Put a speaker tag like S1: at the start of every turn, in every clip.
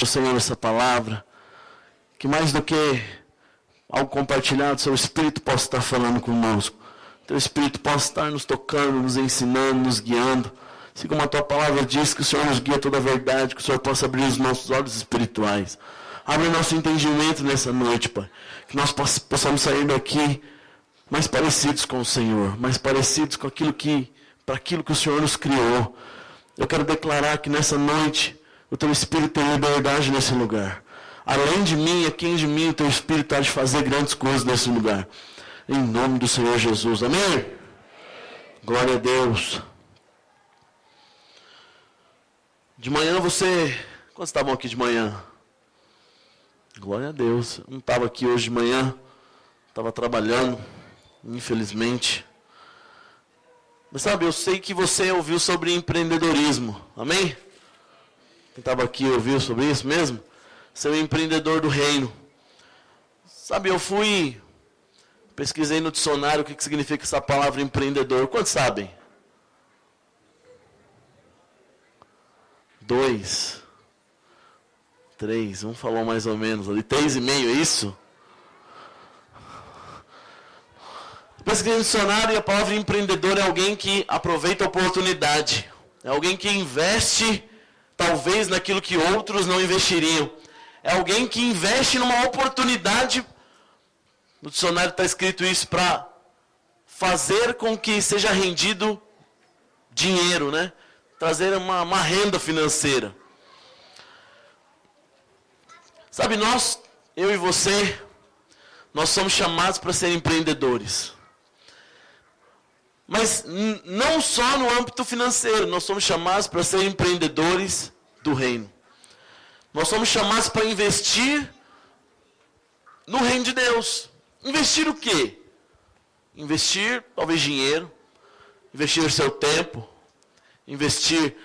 S1: do Senhor essa palavra. Que mais do que algo compartilhado, seu Espírito possa estar falando conosco. Teu Espírito possa estar nos tocando, nos ensinando, nos guiando. Assim como a tua palavra diz, que o Senhor nos guia toda a verdade, que o Senhor possa abrir os nossos olhos espirituais. Abre o nosso entendimento nessa noite, Pai. Que nós possamos sair daqui mais parecidos com o Senhor, mais parecidos com para aquilo que o Senhor nos criou. Eu quero declarar que nessa noite o teu Espírito tem liberdade nesse lugar. Além de mim, aqui de mim, o teu Espírito há de fazer grandes coisas nesse lugar. Em nome do Senhor Jesus. Amém? Glória a Deus. De manhã quantos estavam aqui de manhã? Glória a Deus. Eu não estava aqui hoje de manhã. Estava trabalhando, infelizmente. Mas sabe, eu sei que você ouviu sobre empreendedorismo. Amém? Quem estava aqui ouviu sobre isso mesmo? Ser um empreendedor do reino. Sabe, pesquisei no dicionário o que significa essa palavra empreendedor. Quantos sabem? 2, 3, um falou mais ou menos ali. 3,5, é isso? Pesquisei no dicionário e a palavra empreendedor é alguém que aproveita a oportunidade. É alguém que investe, talvez, naquilo que outros não investiriam. É alguém que investe numa oportunidade. No dicionário está escrito isso, para fazer com que seja rendido dinheiro, né? Trazer uma renda financeira. Sabe, eu e você, nós somos chamados para ser empreendedores. Mas não só no âmbito financeiro, nós somos chamados para ser empreendedores do reino. Nós somos chamados para investir no reino de Deus. Investir o quê? Investir, talvez, dinheiro, investir seu tempo, investir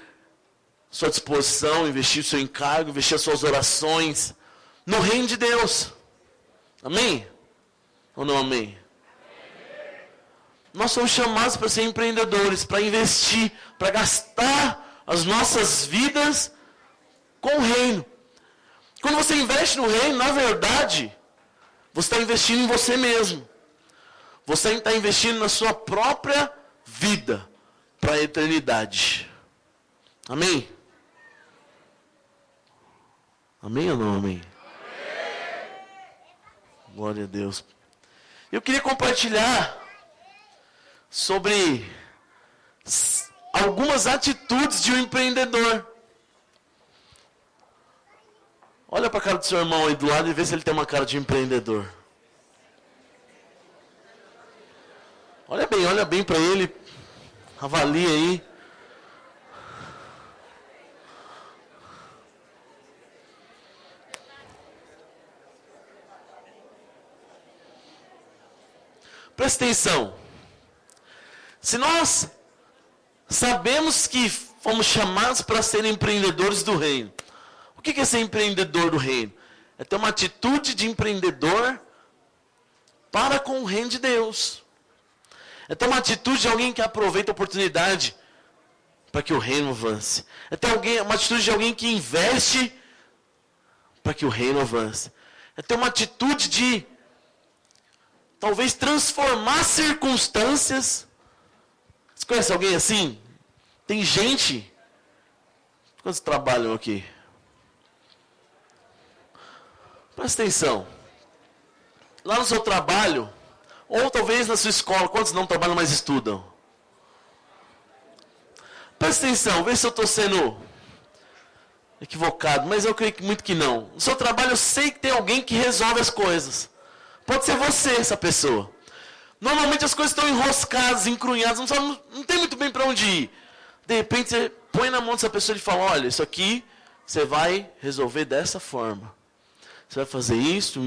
S1: sua disposição, investir seu encargo, investir as suas orações no reino de Deus. Amém? Ou não amém? Nós somos chamados para ser empreendedores, para investir, para gastar as nossas vidas com o reino. Quando você investe no reino, na verdade, você está investindo em você mesmo. Você está investindo na sua própria vida para a eternidade. Amém? Amém ou não amém? Glória a Deus. Eu queria compartilhar sobre algumas atitudes de um empreendedor. Olha para a cara do seu irmão aí do lado e vê se ele tem uma cara de empreendedor. Olha bem para ele. Avalie aí. Presta atenção. Se nós sabemos que fomos chamados para ser empreendedores do reino, o que é ser empreendedor do reino? É ter uma atitude de empreendedor para com o reino de Deus. É ter uma atitude de alguém que aproveita a oportunidade para que o reino avance. É ter uma atitude de alguém que investe para que o reino avance. É ter uma atitude de talvez transformar circunstâncias. Você conhece alguém assim? Tem gente. Quantos trabalham aqui? Presta atenção. Lá no seu trabalho, ou talvez na sua escola, quantos não trabalham, mas estudam? Presta atenção, vê se eu estou sendo equivocado, mas eu creio muito que não. No seu trabalho eu sei que tem alguém que resolve as coisas. Pode ser você, essa pessoa. Normalmente as coisas estão enroscadas, encrunhadas, não tem muito bem para onde ir. De repente você põe na mão dessa pessoa e fala, olha, isso aqui você vai resolver dessa forma. Você vai fazer isso.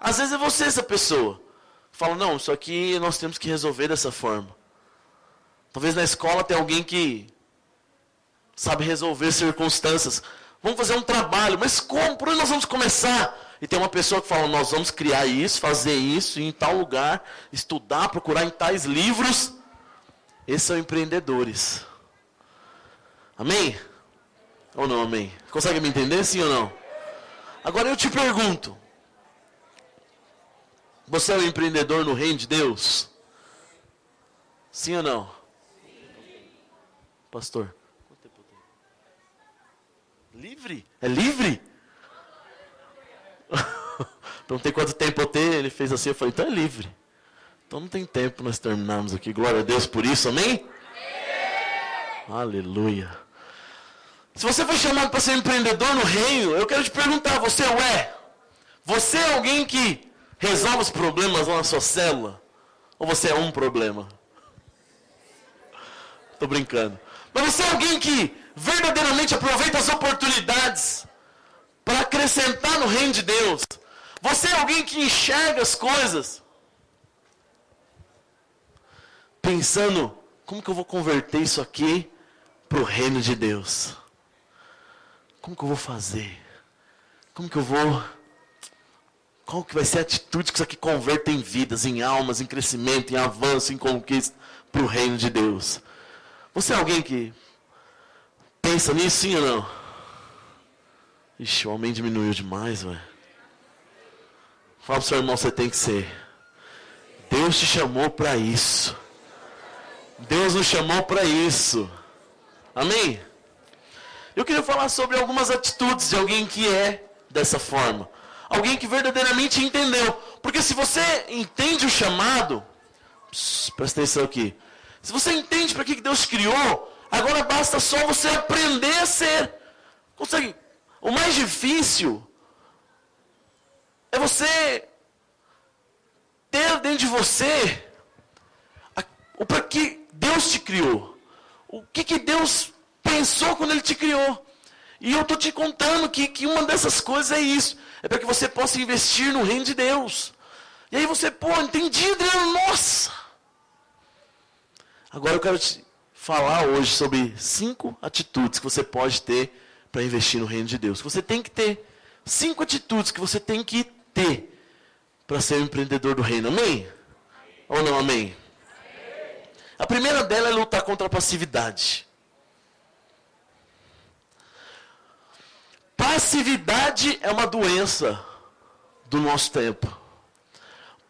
S1: Às vezes é você essa pessoa. Fala, não, isso aqui nós temos que resolver dessa forma. Talvez na escola tenha alguém que sabe resolver circunstâncias. Vamos fazer um trabalho, mas como? Por onde nós vamos começar? E tem uma pessoa que fala, nós vamos criar isso, fazer isso, ir em tal lugar, estudar, procurar em tais livros. Esses são empreendedores. Amém? Ou não, amém? Consegue me entender, sim ou não? Agora eu te pergunto. Você é um empreendedor no reino de Deus? Sim ou não? Pastor? Quanto tempo eu tenho? Livre? É livre? Perguntei quanto tempo eu tenho, ele fez assim, eu falei, então é livre. Então não tem tempo nós terminarmos aqui. Glória a Deus por isso, amém? Aleluia. Se você foi chamado para ser empreendedor no reino, eu quero te perguntar, você é? Você é alguém que resolve os problemas lá na sua célula? Ou você é um problema? Estou brincando. Mas você é alguém que verdadeiramente aproveita as oportunidades para acrescentar no reino de Deus? Você é alguém que enxerga as coisas pensando, como que eu vou converter isso aqui para o reino de Deus? Como que eu vou fazer? Como que eu vou... Qual que vai ser a atitude que isso aqui converta em vidas, em almas, em crescimento, em avanço, em conquista para o reino de Deus? Você é alguém que pensa nisso, sim ou não? Ixi, o homem diminuiu demais, velho. Fala pro seu irmão, você tem que ser. Deus te chamou para isso. Deus nos chamou para isso. Amém? Eu queria falar sobre algumas atitudes de alguém que é dessa forma. Alguém que verdadeiramente entendeu. Porque se você entende o chamado, presta atenção aqui. Se você entende para que Deus criou, agora basta só você aprender a ser. Consegue? O mais difícil é você ter dentro de você o para que Deus te criou. O que Deus pensou quando Ele te criou. E eu estou te contando que uma dessas coisas é isso. É para que você possa investir no reino de Deus. E aí você, entendi, Adriano, nossa. Agora eu quero te falar hoje sobre 5 atitudes que você pode ter para investir no reino de Deus. Você tem que ter 5 atitudes que você tem que ter para ser um empreendedor do reino. Amém? Ou não, amém? A primeira dela é lutar contra a passividade. Passividade é uma doença do nosso tempo.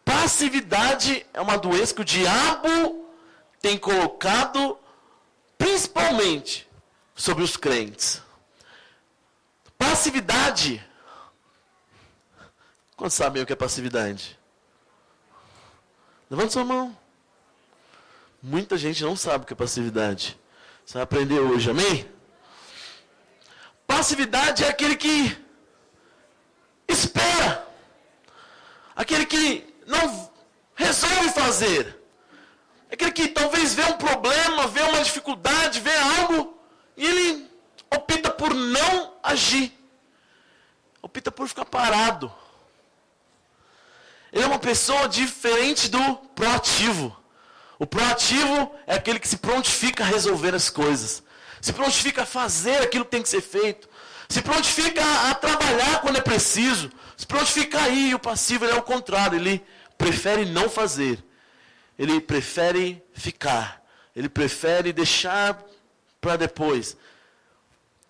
S1: Passividade é uma doença que o diabo tem colocado principalmente sobre os crentes. Passividade. Quantos sabem o que é passividade? Levanta sua mão. Muita gente não sabe o que é passividade. Você vai aprender hoje, amém? Passividade é aquele que espera. Aquele que não resolve fazer. Aquele que talvez vê um problema, vê uma dificuldade, vê algo e ele opta por não agir. Opta por ficar parado. Ele é uma pessoa diferente do proativo. O proativo é aquele que se prontifica a resolver as coisas. Se prontifica a fazer aquilo que tem que ser feito. Se prontifica a trabalhar quando é preciso. Se prontifica a ir. E o passivo ele é o contrário. Ele prefere não fazer. Ele prefere ficar. Ele prefere deixar para depois.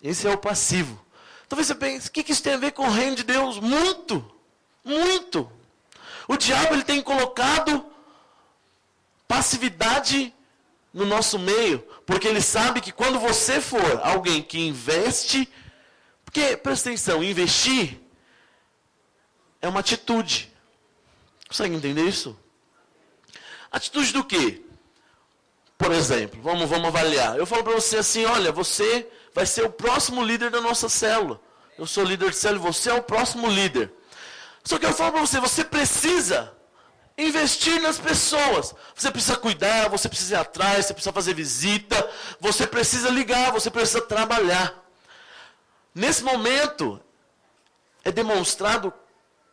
S1: Esse é o passivo. Talvez você pense, o que isso tem a ver com o reino de Deus? Muito. Muito. O diabo ele tem colocado passividade no nosso meio, porque ele sabe que quando você for alguém que investe, porque, presta atenção, investir é uma atitude. Consegue entender isso? Atitude do quê? Por exemplo, vamos avaliar. Eu falo para você assim, olha, você vai ser o próximo líder da nossa célula. Eu sou líder de célula e você é o próximo líder. Só que eu falo para você, você precisa investir nas pessoas. Você precisa cuidar, você precisa ir atrás, você precisa fazer visita, você precisa ligar, você precisa trabalhar. Nesse momento, é demonstrado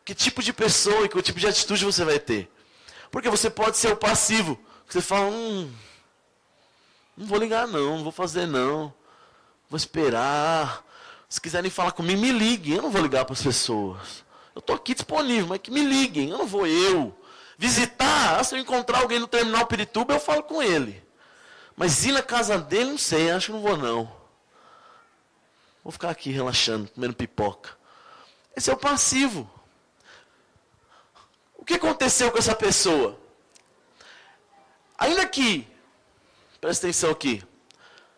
S1: que tipo de pessoa e que tipo de atitude você vai ter. Porque você pode ser o passivo. Você fala, não vou ligar não vou fazer não. Vou esperar. Se quiserem falar comigo, me liguem. Eu não vou ligar para as pessoas. Eu estou aqui disponível, mas que me liguem. Eu não vou visitar, se eu encontrar alguém no terminal Pirituba, eu falo com ele. Mas ir na casa dele, não sei, acho que não vou não. Vou ficar aqui relaxando, comendo pipoca. Esse é o passivo. O que aconteceu com essa pessoa? Ainda que, presta atenção aqui,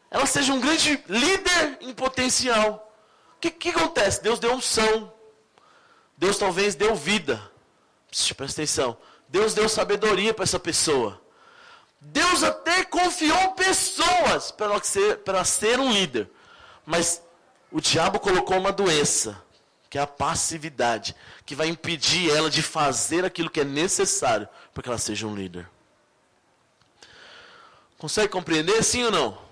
S1: ela seja um grande líder em potencial. O que acontece? Deus deu unção. Deus talvez deu vida. Presta atenção. Deus deu sabedoria para essa pessoa. Deus até confiou pessoas para ela ser um líder. Mas o diabo colocou uma doença, que é a passividade, que vai impedir ela de fazer aquilo que é necessário para que ela seja um líder. Consegue compreender, sim ou não?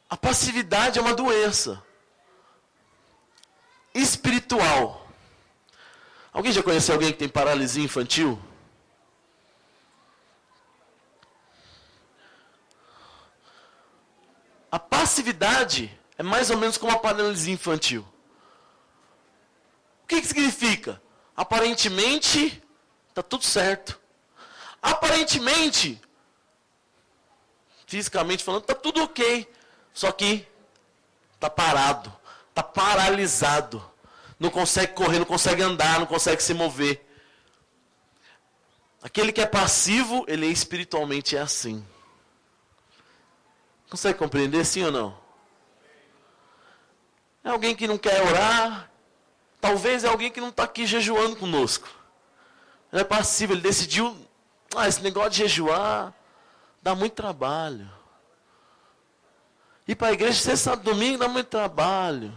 S1: A passividade é uma doença espiritual. Alguém já conheceu alguém que tem paralisia infantil? A passividade é mais ou menos como a paralisia infantil. O que significa? Aparentemente, está tudo certo. Aparentemente, fisicamente falando, está tudo ok. Só que está parado, está paralisado. Não consegue correr, não consegue andar, não consegue se mover. Aquele que é passivo, ele espiritualmente é assim. Consegue compreender, sim ou não? É alguém que não quer orar. Talvez é alguém que não está aqui jejuando conosco. Ele é passivo, ele decidiu, esse negócio de jejuar dá muito trabalho. Ir para a igreja sexta, sábado, domingo dá muito trabalho.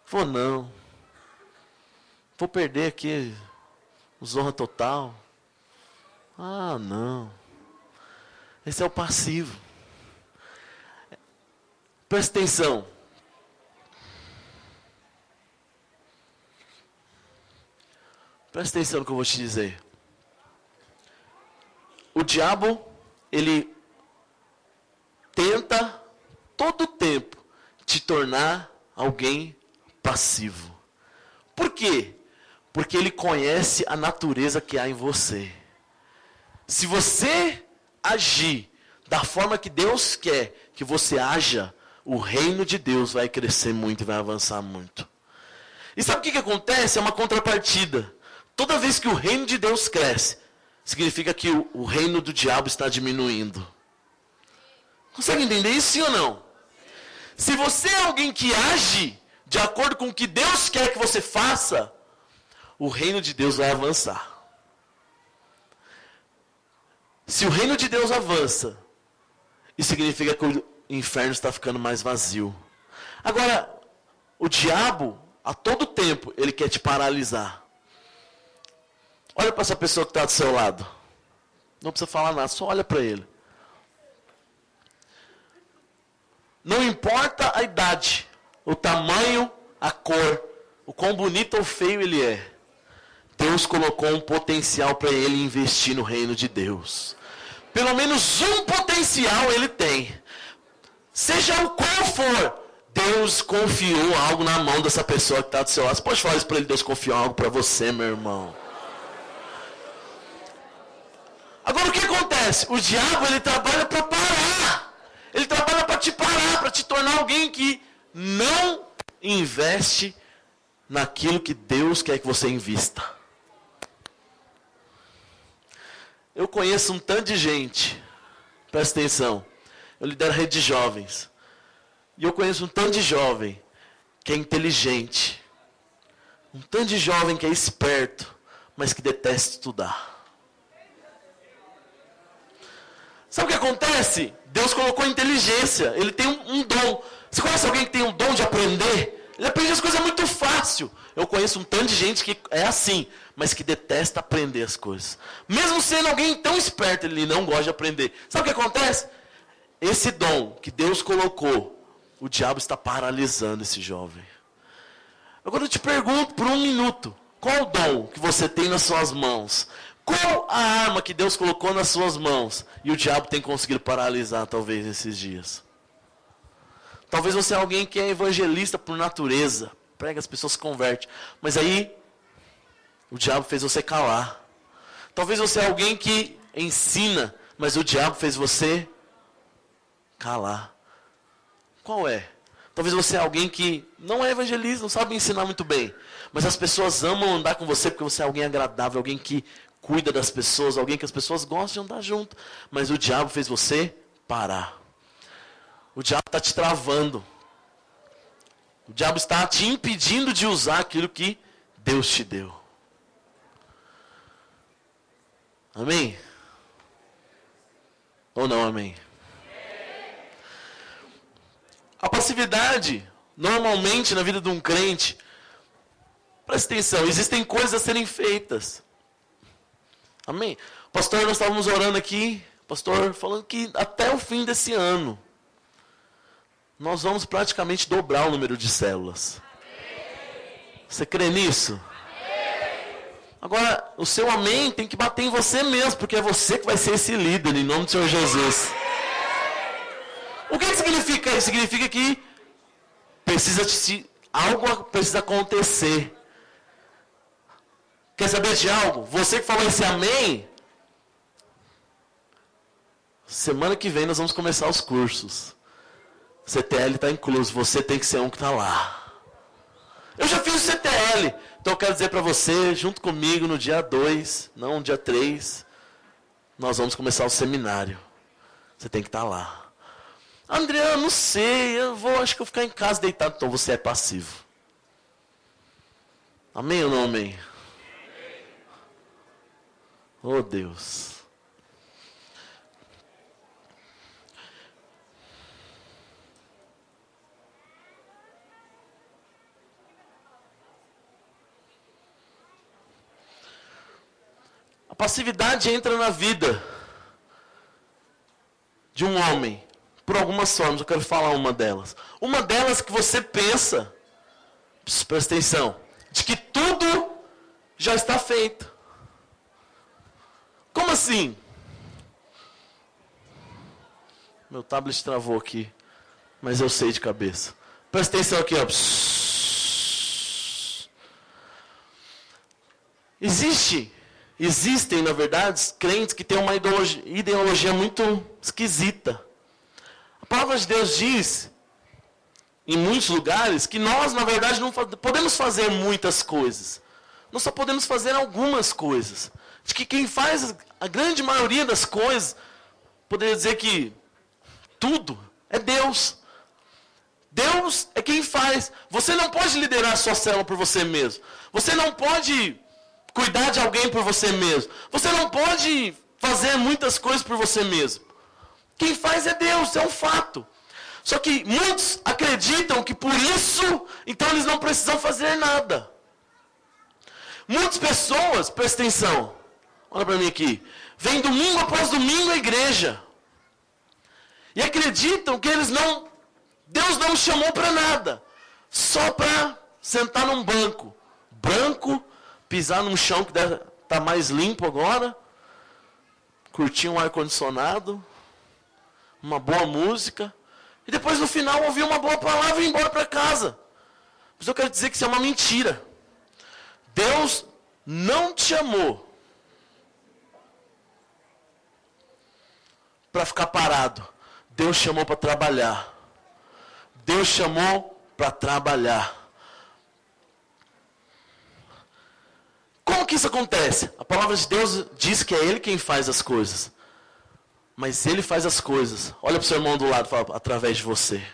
S1: Vou não. Vou perder aqui o Zorra Total. Não. Esse é o passivo. Presta atenção. Presta atenção no que eu vou te dizer. O diabo, ele tenta todo o tempo te tornar alguém passivo. Por quê? Porque ele conhece a natureza que há em você. Se você agir da forma que Deus quer que você haja, o reino de Deus vai crescer muito e vai avançar muito. E sabe o que acontece? É uma contrapartida. Toda vez que o reino de Deus cresce, significa que o reino do diabo está diminuindo. Consegue entender isso, sim ou não? Se você é alguém que age de acordo com o que Deus quer que você faça, o reino de Deus vai avançar. Se o reino de Deus avança, isso significa que o inferno está ficando mais vazio. Agora, o diabo, a todo tempo, ele quer te paralisar. Olha para essa pessoa que está do seu lado. Não precisa falar nada, só olha para ele. Não importa a idade, o tamanho, a cor, o quão bonito ou feio ele é. Deus colocou um potencial para ele investir no reino de Deus. Pelo menos um potencial ele tem. Seja o qual for, Deus confiou algo na mão dessa pessoa que está do seu lado. Você pode falar isso para ele, Deus confiou algo para você, meu irmão. Agora o que acontece? O diabo, ele trabalha para parar. Ele trabalha para te parar, para te tornar alguém que não investe naquilo que Deus quer que você invista. Eu conheço um tanto de gente, presta atenção, eu lidero rede de jovens, e eu conheço um tanto de jovem que é inteligente, um tanto de jovem que é esperto, mas que detesta estudar. Sabe o que acontece? Deus colocou inteligência, ele tem um dom. Você conhece alguém que tem um dom de aprender? Ele aprende as coisas muito fácil. Eu conheço um tanto de gente que é assim, mas que detesta aprender as coisas. Mesmo sendo alguém tão esperto, ele não gosta de aprender. Sabe o que acontece? Esse dom que Deus colocou, o diabo está paralisando esse jovem. Agora eu te pergunto por um minuto, qual o dom que você tem nas suas mãos? Qual a arma que Deus colocou nas suas mãos e o diabo tem conseguido paralisar talvez nesses dias? Talvez você é alguém que é evangelista por natureza, prega, as pessoas se convertem, mas aí o diabo fez você calar. Talvez você é alguém que ensina, mas o diabo fez você calar. Qual é? Talvez você é alguém que não é evangelista, não sabe ensinar muito bem. Mas as pessoas amam andar com você porque você é alguém agradável, alguém que cuida das pessoas, alguém que as pessoas gostam de andar junto. Mas o diabo fez você parar. O diabo está te travando. O diabo está te impedindo de usar aquilo que Deus te deu. Amém? Ou não amém? A passividade, normalmente na vida de um crente, presta atenção, existem coisas a serem feitas. Amém? Pastor, nós estávamos orando aqui, pastor falando que até o fim desse ano, nós vamos praticamente dobrar o número de células. Você crê nisso? Agora, o seu amém tem que bater em você mesmo, porque é você que vai ser esse líder, em nome do Senhor Jesus. O que significa isso? Significa que algo precisa acontecer. Quer saber de algo? Você que falou esse amém, semana que vem nós vamos começar os cursos. CTL está incluso, você tem que ser um que está lá. Eu já fiz o CTL, então eu quero dizer para você, junto comigo no dia 2, não no dia 3, nós vamos começar o seminário. Você tem que estar lá. André, eu não sei, acho que eu vou ficar em casa deitado. Então você é passivo. Amém ou não amém? Oh Deus. A passividade entra na vida de um homem por algumas formas. Eu quero falar uma delas. Uma delas que você pensa, presta atenção, de que tudo já está feito. Como assim? Meu tablet travou aqui, mas eu sei de cabeça. Presta atenção aqui, ó. Existem, na verdade, crentes que têm uma ideologia muito esquisita. A palavra de Deus diz, em muitos lugares, que nós, na verdade, não podemos fazer muitas coisas. Nós só podemos fazer algumas coisas. De que quem faz a grande maioria das coisas, poderia dizer que tudo é Deus. Deus é quem faz. Você não pode liderar a sua célula por você mesmo. Você não pode cuidar de alguém por você mesmo. Você não pode fazer muitas coisas por você mesmo. Quem faz é Deus, é um fato. Só que muitos acreditam que por isso, então eles não precisam fazer nada. Muitas pessoas, presta atenção, olha para mim aqui, vêm domingo após domingo à igreja. E acreditam que Deus não os chamou para nada. Só para sentar num banco. Branco, pisar num chão que deve estar mais limpo agora. Curtir um ar-condicionado. Uma boa música. E depois no final ouvir uma boa palavra e ir embora para casa. Mas eu quero dizer que isso é uma mentira. Deus não te chamou para ficar parado. Deus chamou para trabalhar. Deus chamou para trabalhar. Como que isso acontece? A palavra de Deus diz que é Ele quem faz as coisas. Mas Ele faz as coisas. Olha para o seu irmão do lado e fala, através de você.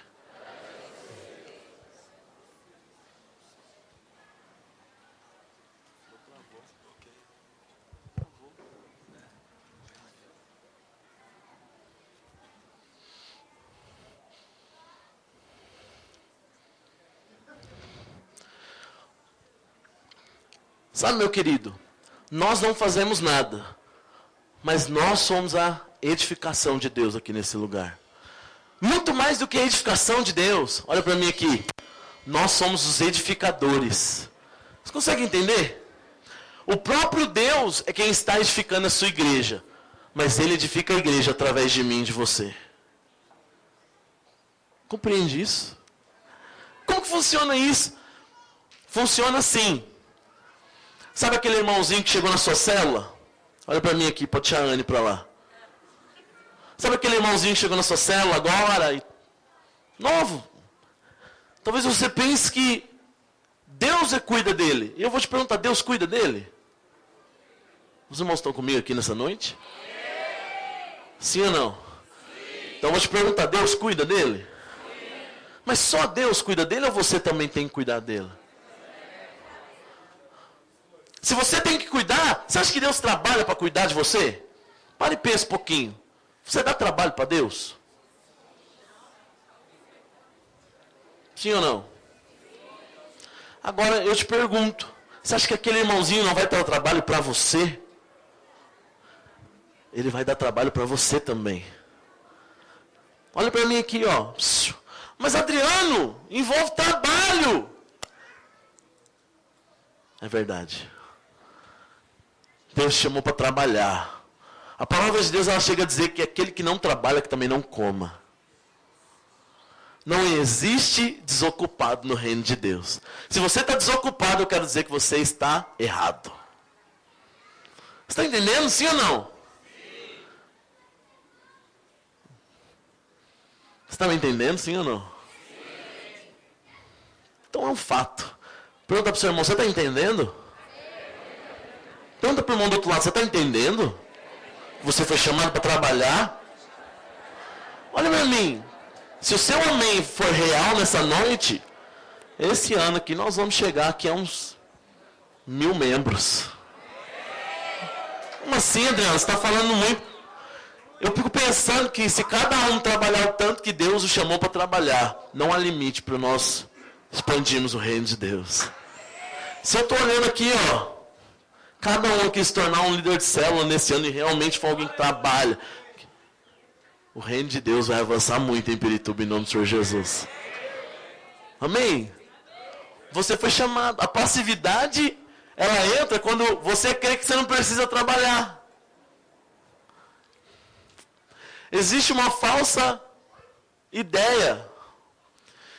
S1: Sabe, meu querido, nós não fazemos nada, mas nós somos a edificação de Deus aqui nesse lugar. Muito mais do que a edificação de Deus, olha para mim aqui, nós somos os edificadores. Você consegue entender? O próprio Deus é quem está edificando a sua igreja, mas Ele edifica a igreja através de mim e de você. Compreende isso? Como que funciona isso? Funciona assim. Sabe aquele irmãozinho que chegou na sua célula? Olha para mim aqui, pode tirar a Anne para lá. Sabe aquele irmãozinho que chegou na sua célula agora? Novo. Talvez você pense que Deus cuida dele. E eu vou te perguntar, Deus cuida dele? Os irmãos estão comigo aqui nessa noite? Sim ou não? Então eu vou te perguntar, Deus cuida dele? Mas só Deus cuida dele ou você também tem que cuidar dele? Se você tem que cuidar, você acha que Deus trabalha para cuidar de você? Pare e pense um pouquinho. Você dá trabalho para Deus? Sim ou não? Agora eu te pergunto, você acha que aquele irmãozinho não vai dar trabalho para você? Ele vai dar trabalho para você também. Olha para mim aqui, ó. Mas Adriano, envolve trabalho. É verdade. Deus te chamou para trabalhar. A palavra de Deus ela chega a dizer que aquele que não trabalha, que também não coma. Não existe desocupado no reino de Deus. Se você está desocupado, eu quero dizer que você está errado. Você está entendendo, sim ou não? Sim. Você está me entendendo, sim ou não? Sim. Então é um fato. Pergunta para o seu irmão, você está entendendo? Pergunta para o irmão do outro lado, você está entendendo? Você foi chamado para trabalhar? Olha para mim. Se o seu amém for real nessa noite, esse ano aqui nós vamos chegar aqui a uns 1000 membros. Como assim, Adriano? Você está falando muito. Eu fico pensando que se cada um trabalhar o tanto que Deus o chamou para trabalhar, não há limite para nós expandirmos o reino de Deus. Se eu estou olhando aqui, ó, cada um aqui se tornar um líder de célula nesse ano e realmente for alguém que trabalha, o reino de Deus vai avançar muito em Pirituba, em nome do Senhor Jesus. Amém? Você foi chamado. A passividade, ela entra quando você crê que você não precisa trabalhar. Existe uma falsa ideia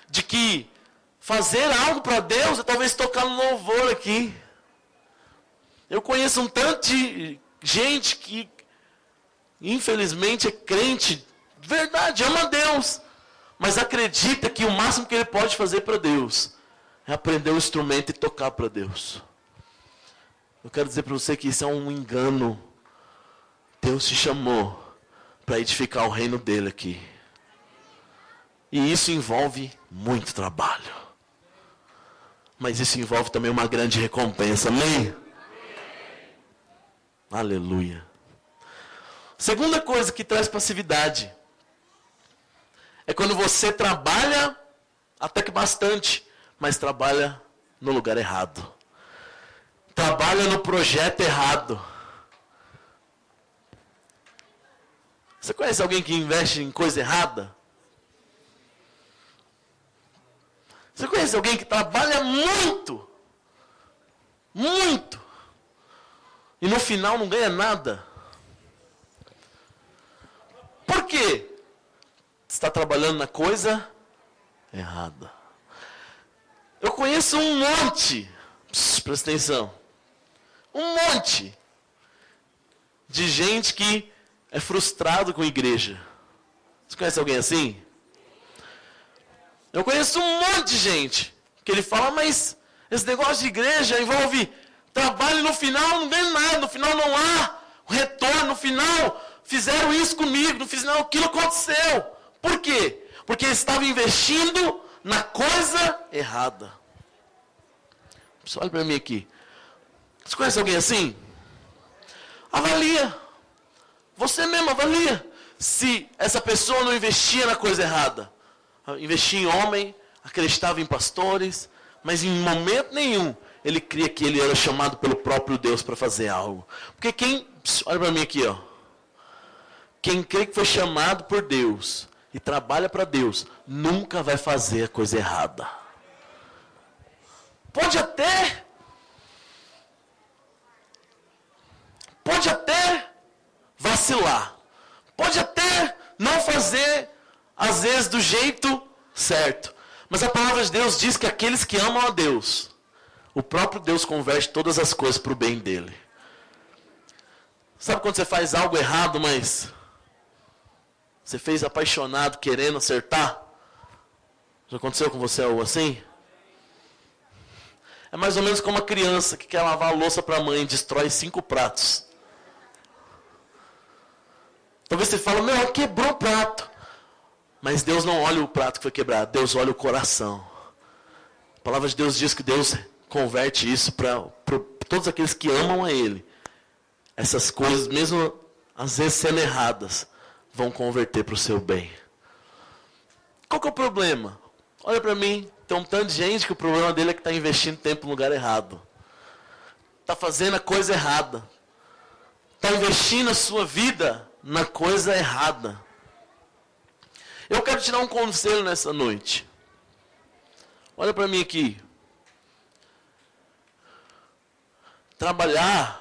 S1: de que fazer algo para Deus é talvez tocar no louvor aqui. Eu conheço um tanto de gente que infelizmente é crente, verdade, ama Deus, mas acredita que o máximo que ele pode fazer para Deus é aprender o instrumento e tocar para Deus. Eu quero dizer para você que isso é um engano. Deus te chamou para edificar o reino dele aqui. E isso envolve muito trabalho. Mas isso envolve também uma grande recompensa, amém? Aleluia. Segunda coisa que traz passividade é quando você trabalha até que bastante, mas trabalha no lugar errado. Trabalha no projeto errado. Você conhece alguém que investe em coisa errada? Você conhece alguém que trabalha muito? Muito. E no final não ganha nada? Por quê? Você está trabalhando na coisa errada. Eu conheço um monte, presta atenção, um monte de gente que é frustrado com a igreja. Você conhece alguém assim? Eu conheço um monte de gente que ele fala, mas esse negócio de igreja envolve trabalho e no final não ganha nada, no final não há retorno, no final fizeram isso comigo, no final aquilo aconteceu. Por quê? Porque eles estavam investindo na coisa errada. Pessoal, olha para mim aqui. Você conhece alguém assim? Avalia. Você mesmo avalia. Se essa pessoa não investia na coisa errada. Investia em homem, acreditava em pastores, mas em momento nenhum ele cria que ele era chamado pelo próprio Deus para fazer algo. Porque quem, olha para mim aqui, ó. Quem crê que foi chamado por Deus e trabalha para Deus, nunca vai fazer a coisa errada. Pode até vacilar. Pode até não fazer, às vezes, do jeito certo. Mas a palavra de Deus diz que aqueles que amam a Deus, o próprio Deus converte todas as coisas para o bem dele. Sabe quando você faz algo errado, mas Você fez apaixonado, querendo acertar? Já aconteceu com você algo assim? É mais ou menos como uma criança que quer lavar a louça para a mãe e destrói 5 pratos. Talvez você fale, meu, quebrou o prato. Mas Deus não olha o prato que foi quebrado, Deus olha o coração. A palavra de Deus diz que Deus converte isso para todos aqueles que amam a Ele. Essas coisas, mesmo às vezes sendo erradas, vão converter para o seu bem. Qual que é o problema? Olha para mim, tem um tanto de gente que o problema dele é que está investindo tempo no lugar errado. Está fazendo a coisa errada. Está investindo a sua vida na coisa errada. Eu quero te dar um conselho nessa noite. Olha para mim aqui. Trabalhar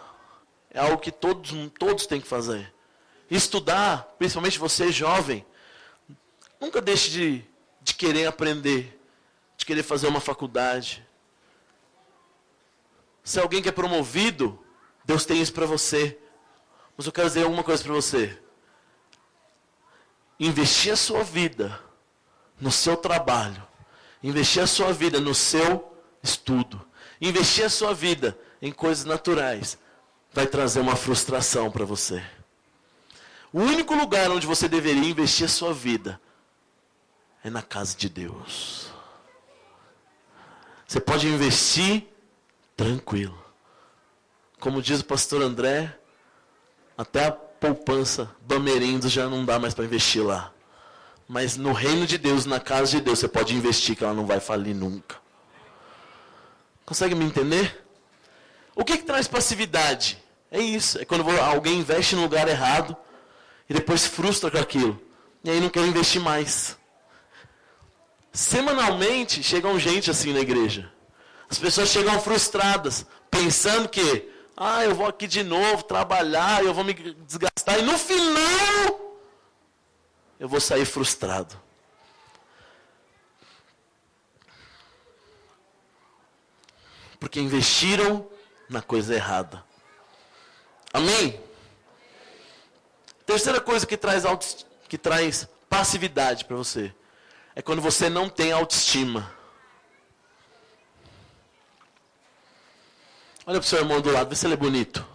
S1: é algo que todos têm que fazer. Estudar, principalmente você jovem, nunca deixe de querer aprender, de querer fazer uma faculdade. Se alguém que é promovido, Deus tem isso para você. Mas eu quero dizer alguma coisa para você. Investir a sua vida no seu trabalho, investir a sua vida no seu estudo, investir a sua vida em coisas naturais, vai trazer uma frustração para você. O único lugar onde você deveria investir a sua vida é na casa de Deus. Você pode investir tranquilo. Como diz o pastor André, até a poupança do Amerindos já não dá mais para investir lá. Mas no reino de Deus, na casa de Deus, você pode investir que ela não vai falir nunca. Consegue me entender? O que traz passividade? É isso. É quando alguém investe no lugar errado e depois se frustra com aquilo. E aí não quer investir mais. Semanalmente chegam gente assim na igreja. As pessoas chegam frustradas, pensando que eu vou aqui de novo trabalhar, eu vou me desgastar, e no final eu vou sair frustrado. Porque investiram na coisa errada. Amém? Terceira coisa que traz passividade para você é quando você não tem autoestima. Olha para o seu irmão do lado, vê se ele é bonito.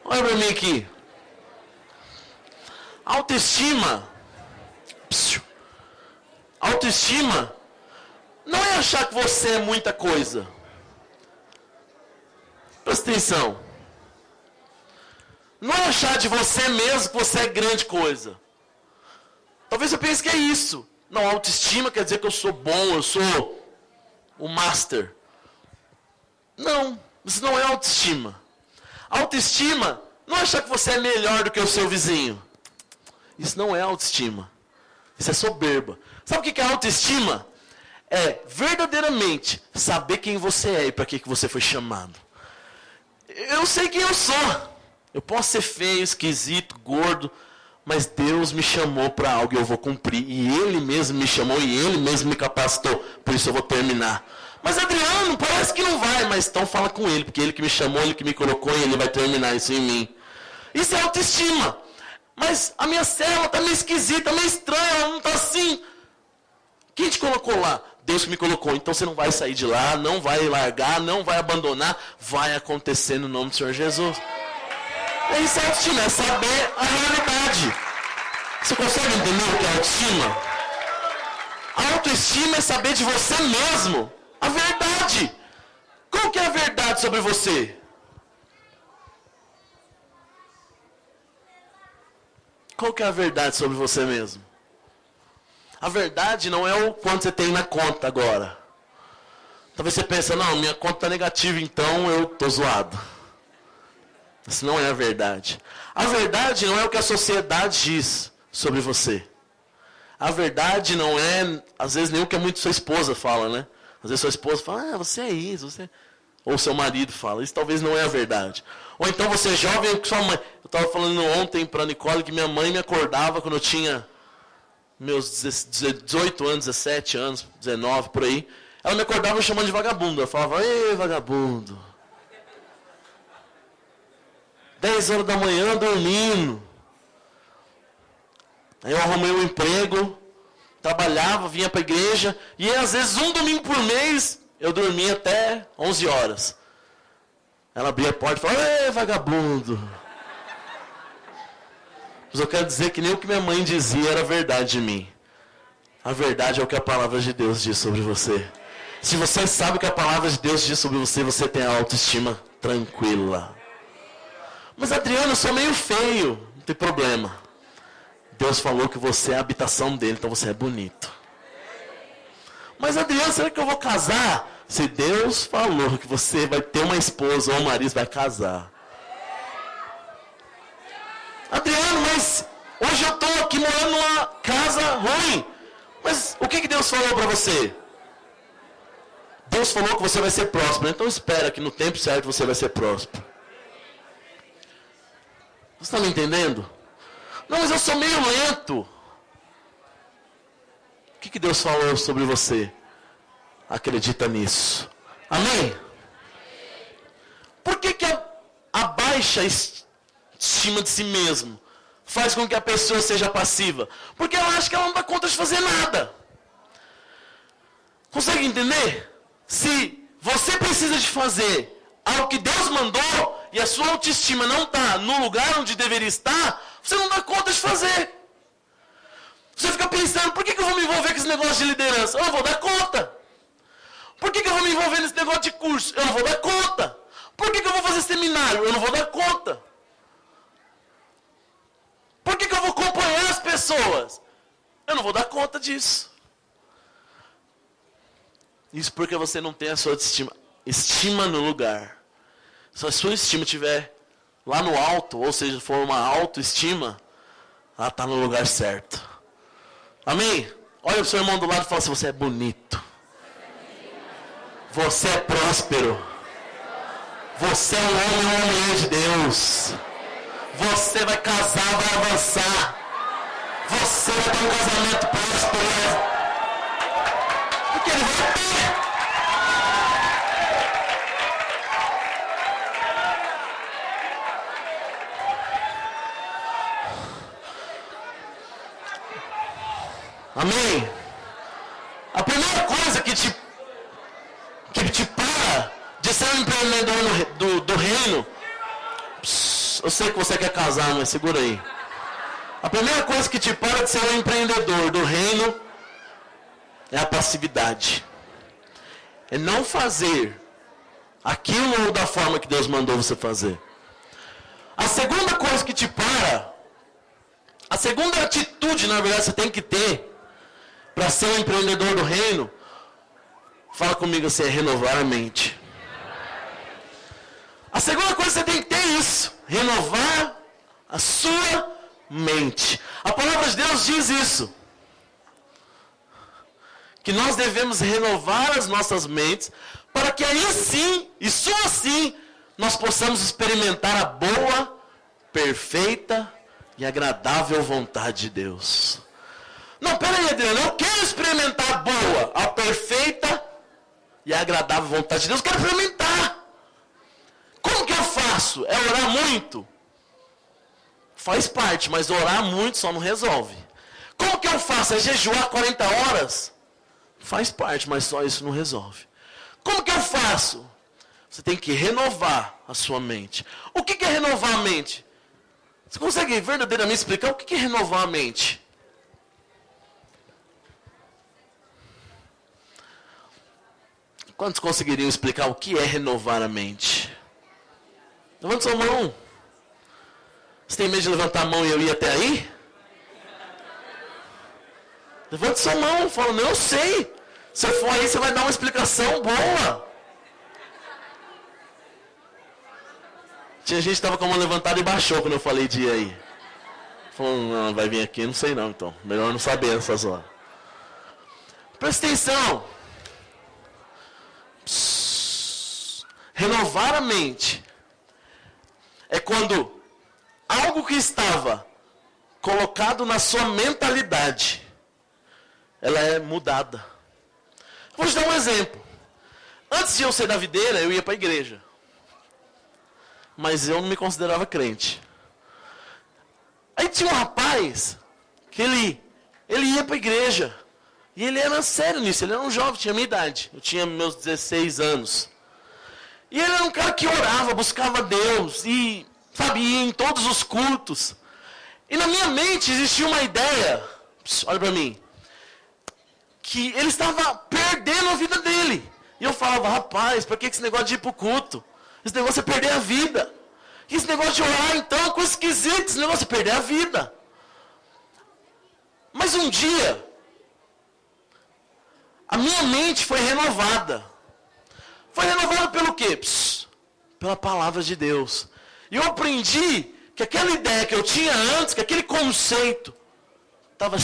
S1: Olha para mim aqui. Autoestima não é achar que você é muita coisa. Presta atenção. Não é achar de você mesmo que você é grande coisa. Talvez você pense que é isso. Não, autoestima quer dizer que eu sou bom, eu sou o master. Não, isso não é autoestima. Autoestima não é achar que você é melhor do que o seu vizinho. Isso não é autoestima. Isso é soberba. Sabe o que é autoestima? É verdadeiramente saber quem você é e para que você foi chamado. Eu sei quem eu sou. Eu posso ser feio, esquisito, gordo, mas Deus me chamou para algo e eu vou cumprir. E Ele mesmo me chamou e Ele mesmo me capacitou. Por isso eu vou terminar. Mas Adriano, parece que não vai. Mas então fala com Ele, porque Ele que me chamou, Ele que me colocou e Ele vai terminar isso em mim. Isso é autoestima. Mas a minha célula está meio esquisita, meio estranha, ela não está assim. Quem te colocou lá? Deus que me colocou. Então você não vai sair de lá, não vai largar, não vai abandonar. Vai acontecer no nome do Senhor Jesus. É isso, autoestima, é saber a realidade. Você consegue entender o que é autoestima? A autoestima é saber de você mesmo a verdade. Qual que é a verdade sobre você? Qual que é a verdade sobre você mesmo? A verdade não é o quanto você tem na conta agora. Talvez você pense, não, minha conta está negativa, então eu estou zoado. Isso não é a verdade. A verdade não é o que a sociedade diz sobre você. A verdade não é, às vezes, nem o que muito sua esposa fala, né? Às vezes sua esposa fala, você é isso, você... Ou seu marido fala, isso talvez não é a verdade. Ou então você é jovem com sua mãe. Eu estava falando ontem para a Nicole que minha mãe me acordava quando eu tinha meus 18 anos, 17 anos, 19, por aí. ela me acordava me chamando de vagabundo. Eu falava, ei, vagabundo. 10 horas da manhã dormindo. Aí eu arrumei um emprego, trabalhava, vinha para a igreja, e às vezes um domingo por mês, eu dormia até 11 horas. Ela abria a porta e falava, ei, vagabundo. Mas eu quero dizer que nem o que minha mãe dizia era verdade de mim. A verdade é o que a palavra de Deus diz sobre você. Se você sabe o que a palavra de Deus diz sobre você, você tem a autoestima tranquila. Mas Adriano, eu sou meio feio. Não tem problema. Deus falou que você é a habitação dele, então você é bonito. Mas Adriano, será que eu vou casar? Se Deus falou que você vai ter uma esposa ou um marido, vai casar. Adriano, mas hoje eu estou aqui morando numa casa ruim. Mas o que Deus falou para você? Deus falou que você vai ser próspero. Então espera que no tempo certo você vai ser próspero. Você está me entendendo? Não, mas eu sou meio lento. O que Deus falou sobre você? Acredita nisso. Amém? Por que a baixa estima de si mesmo faz com que a pessoa seja passiva? Porque ela acha que ela não dá conta de fazer nada. Consegue entender? Se você precisa de fazer algo que Deus mandou e a sua autoestima não está no lugar onde deveria estar, você não dá conta de fazer. Você fica pensando, por que eu vou me envolver com esse negócio de liderança? Eu não vou dar conta. Por que eu vou me envolver nesse negócio de curso? Eu não vou dar conta. Por que eu vou fazer seminário? Eu não vou dar conta. Por que eu vou acompanhar as pessoas? Eu não vou dar conta disso. Isso porque você não tem a sua estima no lugar. Se a sua estima estiver lá no alto, ou seja, for uma autoestima, ela está no lugar certo. Amém? Olha para o seu irmão do lado e fala assim, você é bonito. Você é próspero. Você é um homem de Deus. Você vai casar, vai avançar. Você vai ter um casamento próspero. Porque ele vai ter. Amém? A primeira coisa que te para de ser um empreendedor do reino, eu sei que você quer casar, mas segura aí. A primeira coisa que te para de ser um empreendedor do reino é a passividade. É não fazer aquilo da forma que Deus mandou você fazer. A segunda coisa que te para, a segunda atitude, na verdade, você tem que ter para ser um empreendedor do reino, fala comigo assim, é renovar a mente. A segunda coisa que você tem que ter é isso, renovar a sua mente. A palavra de Deus diz isso. Que nós devemos renovar as nossas mentes, para que aí sim, e só assim, nós possamos experimentar a boa, perfeita e agradável vontade de Deus. Não, peraí, Adriano, eu quero experimentar a boa, a perfeita e a agradável vontade de Deus. Eu quero experimentar. Como que eu faço? É orar muito? Faz parte, mas orar muito só não resolve. Como que eu faço? É jejuar 40 horas? Faz parte, mas só isso não resolve. Como que eu faço? Você tem que renovar a sua mente. O que é renovar a mente? Você consegue verdadeiramente explicar o que é renovar a mente? Quantos conseguiriam explicar o que é renovar a mente? Levanta sua mão. Você tem medo de levantar a mão e eu ir até aí? Levanta sua mão. Fala, não, eu sei. Se eu for aí, você vai dar uma explicação boa. Tinha gente que estava com a mão levantada e baixou quando eu falei de ir aí. Falou, não, vai vir aqui, não sei não, então. Melhor não saber nessas horas. Presta atenção. Renovar a mente é quando algo que estava colocado na sua mentalidade, ela é mudada. Vou te dar um exemplo. Antes de eu ser da videira, eu ia para a igreja. Mas eu não me considerava crente. Aí tinha um rapaz que ele ia para a igreja. E ele era sério nisso, ele era um jovem, tinha minha idade. Eu tinha meus 16 anos. E ele era um cara que orava, buscava Deus, e, sabe, ia em todos os cultos. E na minha mente existia uma ideia, olha para mim, que ele estava perdendo a vida dele. E eu falava, rapaz, para que esse negócio de ir para o culto? Esse negócio é perder a vida. E esse negócio de orar, então, é coisa esquisita, esse negócio é perder a vida. Mas um dia, a minha mente foi renovada. Foi renovada pelo quê? Pela palavra de Deus. E eu aprendi que aquela ideia que eu tinha antes, que aquele conceito, estava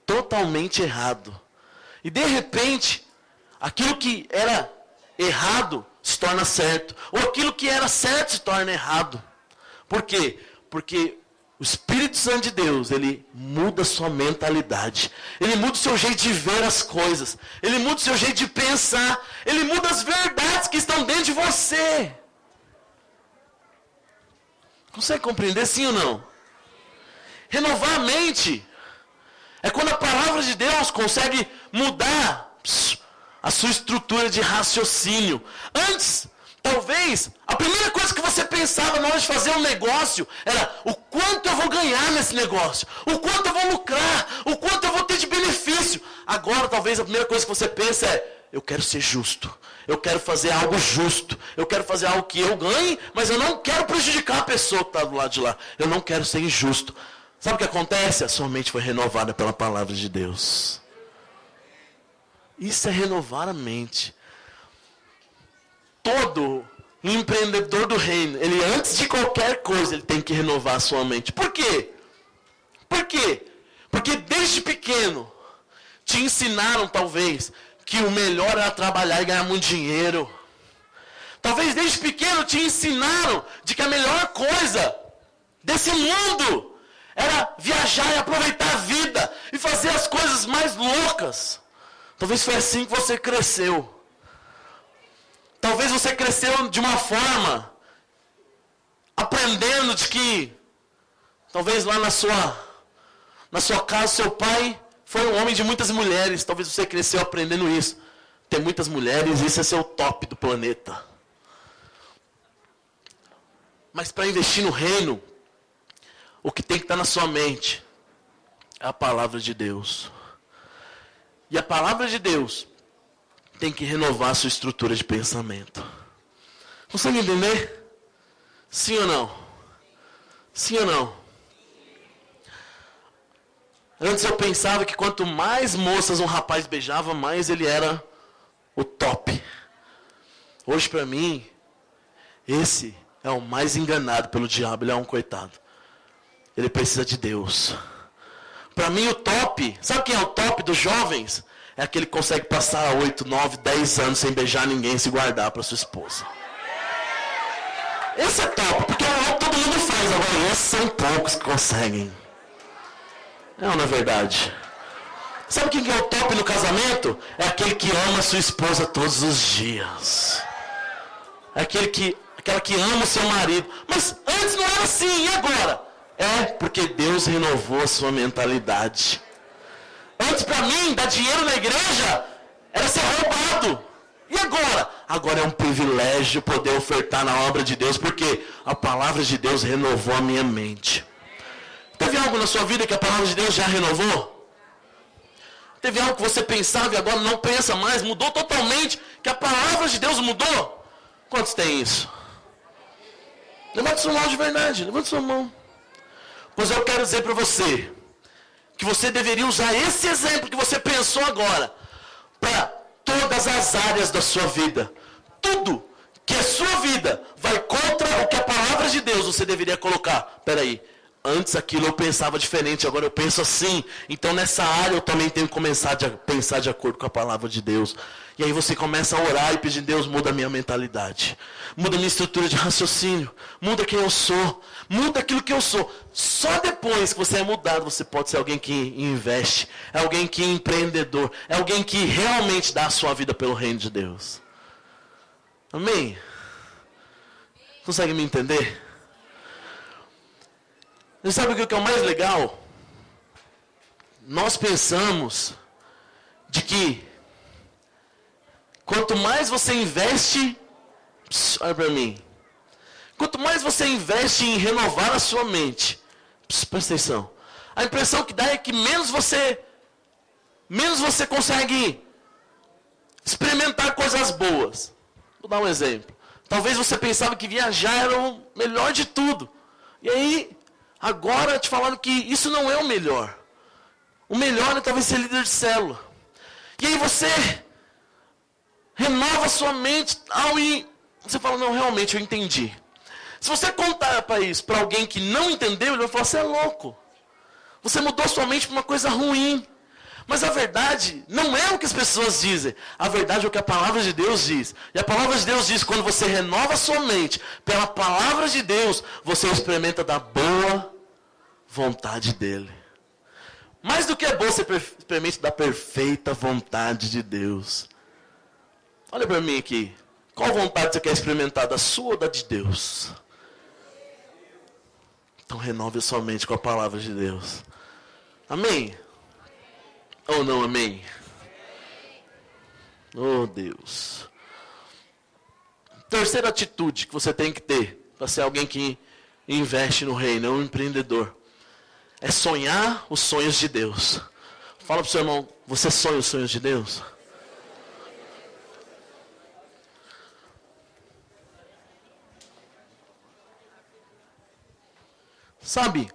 S1: totalmente errado. E de repente, aquilo que era errado se torna certo. Ou aquilo que era certo se torna errado. Por quê? Porque o Espírito Santo de Deus, ele muda a sua mentalidade. Ele muda o seu jeito de ver as coisas. Ele muda o seu jeito de pensar. Ele muda as verdades que estão dentro de você. Consegue compreender sim ou não? Renovar a mente é quando a palavra de Deus consegue mudar a sua estrutura de raciocínio. Antes, talvez, a primeira coisa que você pensava na hora de fazer um negócio era o quanto eu vou ganhar nesse negócio, o quanto eu vou lucrar, o quanto eu vou ter de benefício. Agora, talvez, a primeira coisa que você pensa é, eu quero ser justo, eu quero fazer algo justo, eu quero fazer algo que eu ganhe, mas eu não quero prejudicar a pessoa que está do lado de lá. Eu não quero ser injusto. Sabe o que acontece? A sua mente foi renovada pela palavra de Deus. Isso é renovar a mente. Todo empreendedor do reino, ele antes de qualquer coisa, ele tem que renovar a sua mente. Por quê? Por quê? Porque desde pequeno, te ensinaram talvez, que o melhor era trabalhar e ganhar muito dinheiro. Talvez desde pequeno te ensinaram de que a melhor coisa desse mundo era viajar e aproveitar a vida e fazer as coisas mais loucas. Talvez foi assim que você cresceu. Talvez você cresceu de uma forma, aprendendo de que, talvez lá na sua casa, seu pai foi um homem de muitas mulheres. Talvez você cresceu aprendendo isso. Tem muitas mulheres, isso é seu top do planeta. Mas para investir no reino, o que tem que estar na sua mente é a palavra de Deus. E a palavra de Deus tem que renovar a sua estrutura de pensamento. Consegue entender? Sim ou não? Sim ou não? Antes eu pensava que quanto mais moças um rapaz beijava, mais ele era o top. Hoje para mim, esse é o mais enganado pelo diabo, ele é um coitado. Ele precisa de Deus. Para mim o top, sabe quem é o top dos jovens? É aquele que consegue passar 8, 9, 10 anos sem beijar ninguém e se guardar para sua esposa. Esse é top, porque todo mundo faz. Agora, esses são poucos que conseguem. Não é verdade? Sabe quem é o top no casamento? É aquele que ama a sua esposa todos os dias. É aquela que ama o seu marido. Mas antes não era assim, e agora? É porque Deus renovou a sua mentalidade. Antes para mim, dar dinheiro na igreja era ser roubado. E agora? Agora é um privilégio poder ofertar na obra de Deus, porque a palavra de Deus renovou a minha mente. Teve algo na sua vida que a palavra de Deus já renovou? Teve algo que você pensava e agora não pensa mais, mudou totalmente, que a palavra de Deus mudou? Quantos tem isso? Levanta sua mão de verdade, levanta sua mão. Pois eu quero dizer para você, que você deveria usar esse exemplo que você pensou agora, para todas as áreas da sua vida. Tudo que a sua vida vai contra o que a palavra de Deus, você deveria colocar. Espera aí, Antes aquilo eu pensava diferente, agora eu penso assim. Então nessa área eu também tenho que começar a pensar de acordo com a palavra de Deus. E aí você começa a orar e pedir, Deus, muda a minha mentalidade. Muda a minha estrutura de raciocínio. Muda quem eu sou. Muda aquilo que eu sou. Só depois que você é mudado, você pode ser alguém que investe. É alguém que é empreendedor. É alguém que realmente dá a sua vida pelo reino de Deus. Amém? Consegue me entender? Você sabe o que é o mais legal? Nós pensamos de que quanto mais você investe, olha para mim, quanto mais você investe em renovar a sua mente, presta atenção, a impressão que dá é que menos você consegue experimentar coisas boas. Vou dar um exemplo. Talvez você pensava que viajar era o melhor de tudo. E aí, agora te falaram que isso não é o melhor. O melhor é talvez ser líder de célula. E aí você renova a sua mente e você fala, não, realmente eu entendi. Se você contar para isso para alguém que não entendeu, ele vai falar, você é louco. Você mudou a sua mente para uma coisa ruim. Mas a verdade não é o que as pessoas dizem. A verdade é o que a palavra de Deus diz. E a palavra de Deus diz, quando você renova a sua mente pela palavra de Deus, você experimenta da boa vontade dele. Mais do que é bom, você experimenta da perfeita vontade de Deus. Olha para mim aqui. Qual vontade você quer experimentar? Da sua ou da de Deus? Então renove a sua mente com a palavra de Deus. Amém? Ou não, amém? Oh, Deus. Terceira atitude que você tem que ter para ser alguém que investe no reino, é um empreendedor. É sonhar os sonhos de Deus. Fala para o seu irmão, você sonha os sonhos de Deus? Sabe?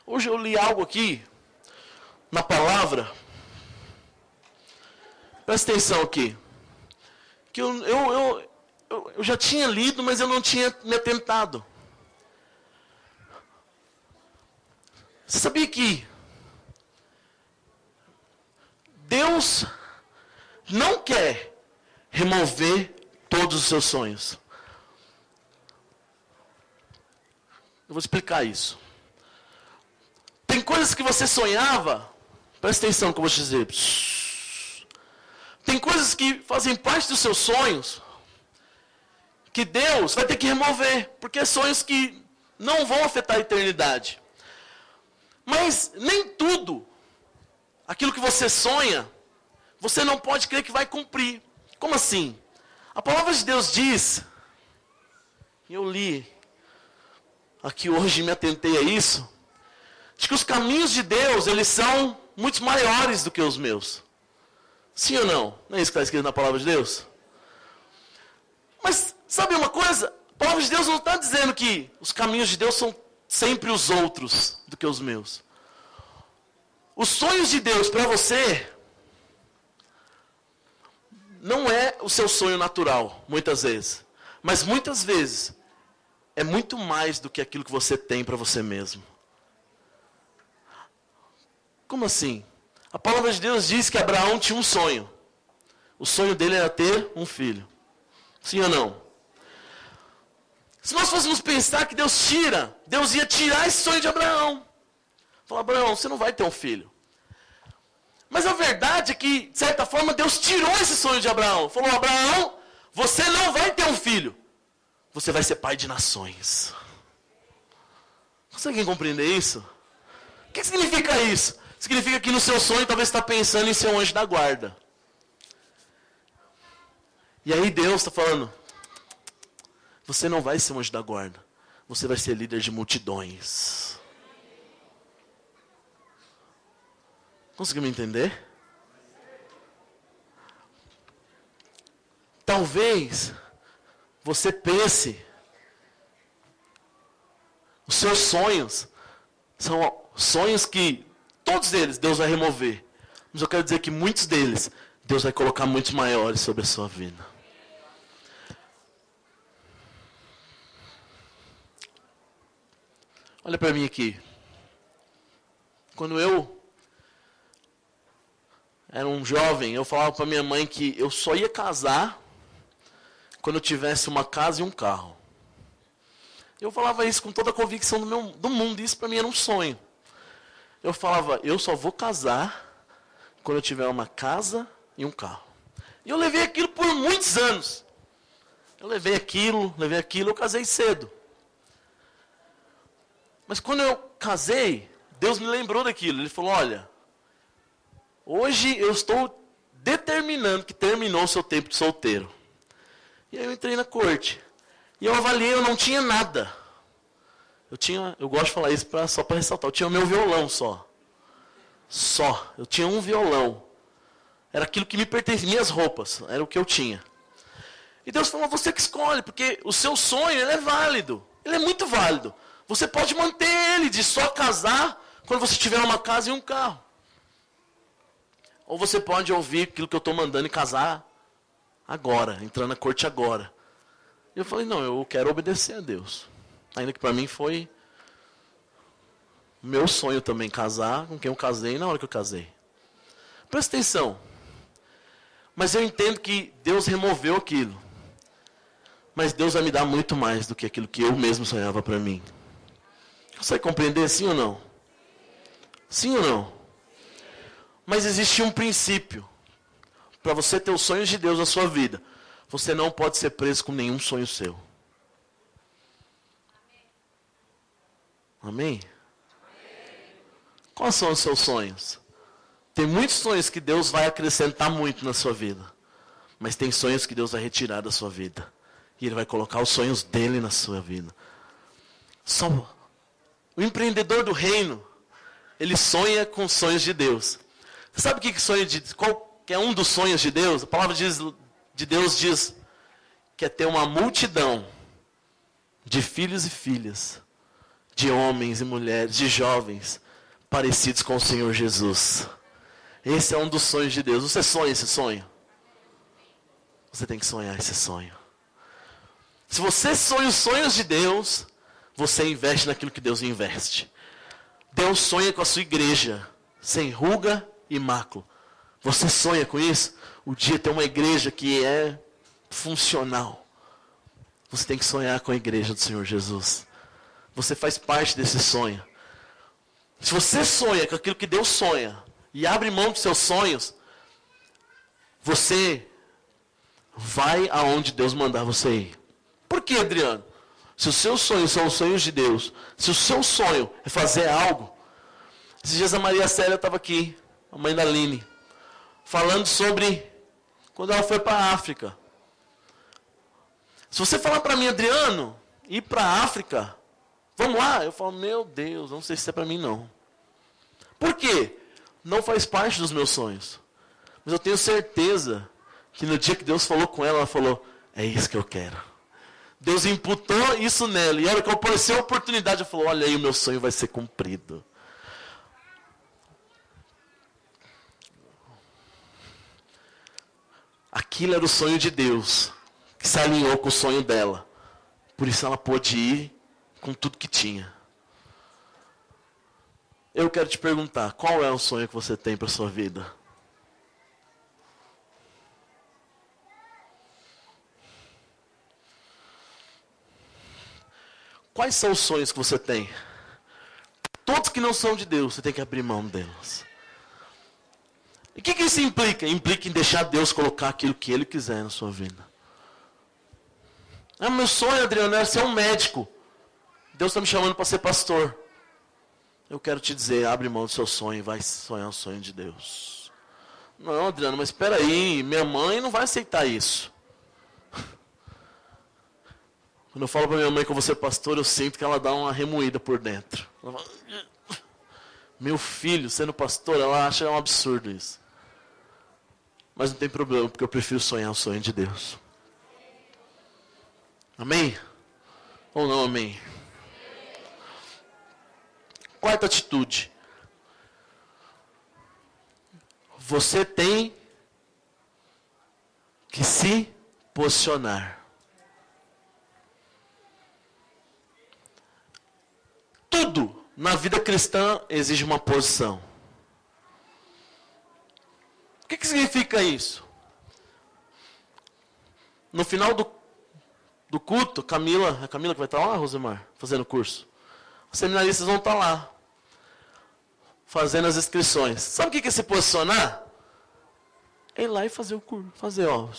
S1: Hoje eu li algo aqui, na palavra. Presta atenção aqui. Que eu já tinha lido, mas eu não tinha me atentado. Você sabia que Deus não quer remover todos os seus sonhos? Eu vou explicar isso. Tem coisas que você sonhava, presta atenção no que eu vou te dizer. Tem coisas que fazem parte dos seus sonhos, que Deus vai ter que remover, porque é sonhos que não vão afetar a eternidade. Mas nem tudo, aquilo que você sonha, você não pode crer que vai cumprir. Como assim? A palavra de Deus diz, eu li aqui hoje e me atentei a isso, de que os caminhos de Deus, eles são muito maiores do que os meus. Sim ou não? Não é isso que está escrito na palavra de Deus? Mas, sabe uma coisa? A palavra de Deus não está dizendo que os caminhos de Deus são sempre os outros do que os meus. Os sonhos de Deus para você não é o seu sonho natural, muitas vezes. Mas muitas vezes é muito mais do que aquilo que você tem para você mesmo. Como assim? A palavra de Deus diz que Abraão tinha um sonho. O sonho dele era ter um filho. Sim ou não? Se nós fôssemos pensar que Deus ia tirar esse sonho de Abraão. Falar, Abraão, você não vai ter um filho. Mas a verdade é que, de certa forma, Deus tirou esse sonho de Abraão. Falou, Abraão, você não vai ter um filho. Você vai ser pai de nações. Conseguem compreender isso? O que significa isso? Significa que no seu sonho talvez você está pensando em ser um anjo da guarda. E aí Deus está falando, você não vai ser um anjo da guarda. Você vai ser líder de multidões. Conseguiu me entender? Talvez você pense, os seus sonhos são sonhos que todos eles Deus vai remover. Mas eu quero dizer que muitos deles Deus vai colocar muitos maiores sobre a sua vida. Olha para mim aqui. Quando eu era um jovem, eu falava para minha mãe que eu só ia casar quando eu tivesse uma casa e um carro. Eu falava isso com toda a convicção do mundo, isso para mim era um sonho. Eu falava, eu só vou casar quando eu tiver uma casa e um carro. E eu levei aquilo por muitos anos. Eu levei aquilo, eu casei cedo. Mas quando eu casei, Deus me lembrou daquilo. Ele falou, olha, hoje eu estou determinando que terminou o seu tempo de solteiro. E aí eu entrei na corte. E eu avaliei, eu não tinha nada. Eu gosto de falar isso só para ressaltar, eu tinha o meu violão só. Eu tinha um violão. Era aquilo que me pertencia, minhas roupas, era o que eu tinha. E Deus falou, você que escolhe, porque o seu sonho, ele é válido. Ele é muito válido. Você pode manter ele de só casar quando você tiver uma casa e um carro. Ou você pode ouvir aquilo que eu estou mandando e casar agora, entrar na corte agora. E eu falei, não, eu quero obedecer a Deus. Ainda que para mim foi meu sonho também casar com quem eu casei na hora que eu casei. Presta atenção. Mas eu entendo que Deus removeu aquilo. Mas Deus vai me dar muito mais do que aquilo que eu mesmo sonhava para mim. Você vai compreender sim ou não? Sim ou não? Mas existe um princípio. Para você ter os sonhos de Deus na sua vida, você não pode ser preso com nenhum sonho seu. Amém? Quais são os seus sonhos? Tem muitos sonhos que Deus vai acrescentar muito na sua vida. Mas tem sonhos que Deus vai retirar da sua vida. E Ele vai colocar os sonhos dele na sua vida. O empreendedor do reino, ele sonha com os sonhos de Deus. Você sabe qual que é um dos sonhos de Deus? A palavra de Deus diz que é ter uma multidão de filhos e filhas, de homens e mulheres, de jovens, parecidos com o Senhor Jesus. Esse é um dos sonhos de Deus. Você sonha esse sonho? Você tem que sonhar esse sonho. Se você sonha os sonhos de Deus, você investe naquilo que Deus investe. Deus sonha com a sua igreja, sem ruga e mácula. Você sonha com isso? O dia tem uma igreja que é funcional. Você tem que sonhar com a igreja do Senhor Jesus. Você faz parte desse sonho. Se você sonha com aquilo que Deus sonha, e abre mão dos seus sonhos, você vai aonde Deus mandar você ir. Por que, Adriano? Se os seus sonhos são os sonhos de Deus, se o seu sonho é fazer algo. Esses dias a Maria Célia estava aqui, a mãe da Aline, falando sobre quando ela foi para a África. Se você falar para mim, Adriano, ir para a África, vamos lá? Eu falo, meu Deus, não sei se é para mim não. Por quê? Não faz parte dos meus sonhos. Mas eu tenho certeza que no dia que Deus falou com ela, ela falou, é isso que eu quero. Deus imputou isso nela. E a hora que apareceu a oportunidade, ela falou, olha aí, o meu sonho vai ser cumprido. Aquilo era o sonho de Deus, que se alinhou com o sonho dela. Por isso ela pôde ir com tudo que tinha. Eu quero te perguntar, qual é o sonho que você tem para a sua vida? Quais são os sonhos que você tem? Todos que não são de Deus, você tem que abrir mão deles. E o que isso implica? Implica em deixar Deus colocar aquilo que Ele quiser na sua vida. Meu sonho, Adriano, era ser um médico. Deus está me chamando para ser pastor. Eu quero te dizer, abre mão do seu sonho e vai sonhar o sonho de Deus. Não, Adriano, mas espera aí, minha mãe não vai aceitar isso. Quando eu falo para minha mãe que eu vou ser pastor, eu sinto que ela dá uma remoída por dentro. Ela fala, meu filho sendo pastor, ela acha um absurdo isso. Mas não tem problema, porque eu prefiro sonhar o sonho de Deus. Amém? Ou não amém? Quarta atitude. Você tem que se posicionar. Tudo na vida cristã exige uma posição. O que significa isso? No final do culto, é a Camila que vai estar lá, Rosemar, fazendo curso. Os seminaristas vão estar lá, fazendo as inscrições. Sabe o que é se posicionar? É ir lá e fazer o curso. Fazer, ó.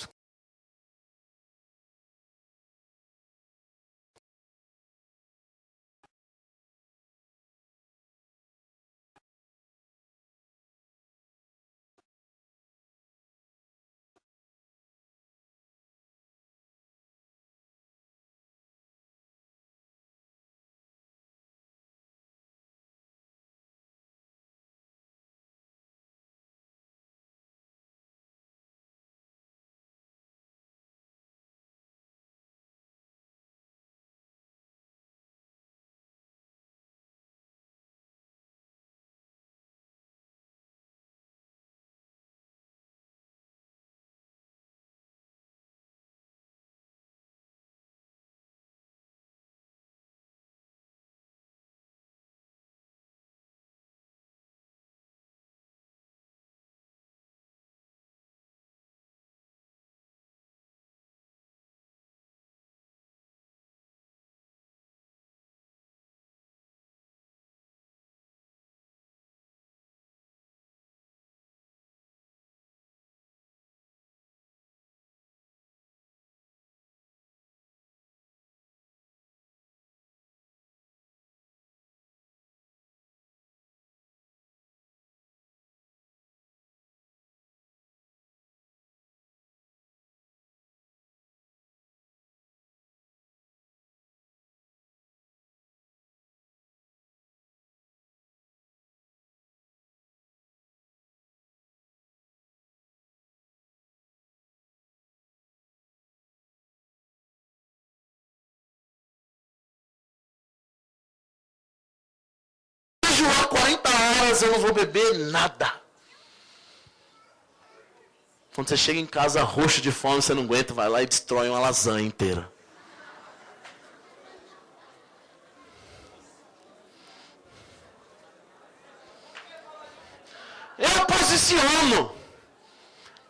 S1: Jejuar 40 horas, eu não vou beber nada. Quando você chega em casa roxo de fome, você não aguenta, vai lá e destrói uma lasanha inteira. Eu posiciono.